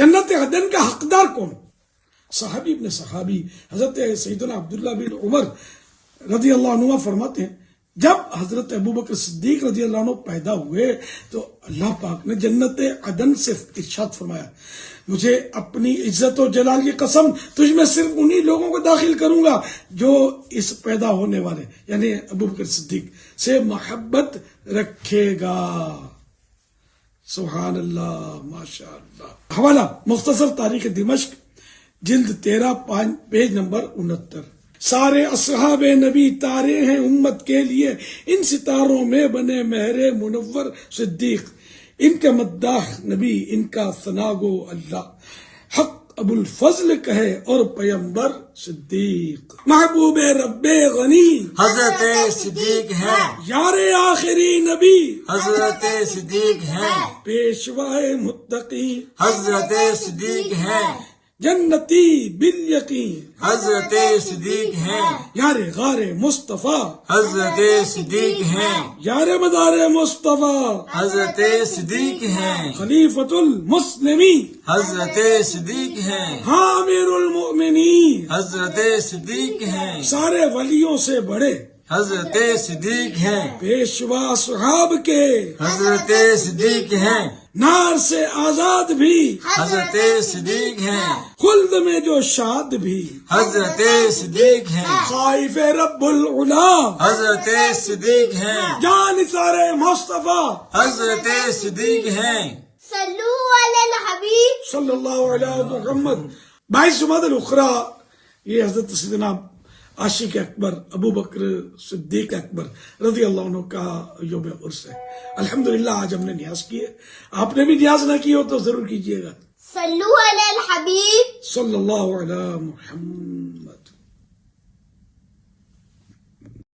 جنت عدن کا حقدار کون؟ صحابی ابن صحابی حضرت سیدنا عبداللہ بن عمر رضی اللہ عنہ فرماتے ہیں جب حضرت ابوبکر صدیق رضی اللہ عنہ پیدا ہوئے تو اللہ پاک نے جنت عدن سے ارشاد فرمایا مجھے اپنی عزت و جلال کی قسم تجھ میں صرف انہی لوگوں کو داخل کروں گا جو اس پیدا ہونے والے یعنی ابوبکر صدیق سے محبت رکھے گا. سبحان اللہ ماشاء اللہ. حوالہ مختصر تاریخ دمشق جلد 13 پیج نمبر 69. سارے اصحاب نبی تارے ہیں امت کے لیے ان ستاروں میں بنے مہر منور صدیق ان کے مداح نبی ان کا ثنا گو اللہ حق ابو الفضل کہے اور پیمبر صدیق محبوب رب غنی حضرت صدیق ہیں یار آخری نبی حضرت صدیق ہیں پیشوائے متقی حضرت صدیق ہیں جنتی بالیقین حضرت صدیق ہیں یار غار مصطفیٰ حضرت صدیق ہیں یار مدار مصطفیٰ حضرت صدیق ہیں خلیفۃ المسلمین حضرت صدیق ہیں ہاں امیر المؤمنین حضرت صدیق ہیں سارے ولیوں سے بڑے حضرت صدیق ہیں پیشوا صحاب کے حضرت صدیق ہیں نار سے آزاد بھی حضرت صدیق ہیں خلد میں جو شاد بھی حضرت صدیق ہیں خائف رب العلا حضرت صدیق ہیں جان سارے مصطفیٰ حضرت صدیق ہیں صلو علی الحبیب صلی اللہ علیہ محمد. 22 جمادی الاخری یہ حضرت سیدنا عاشق اکبر ابو بکر صدیق اکبر رضی اللہ عنہ کا یوم عرس ہے. الحمدللہ آج ہم نے نیاز کی ہے. آپ نے بھی نیاز نہ کی ہو تو ضرور کیجئے گا. صلو علی الحبیب صلی اللہ علیہ محمد.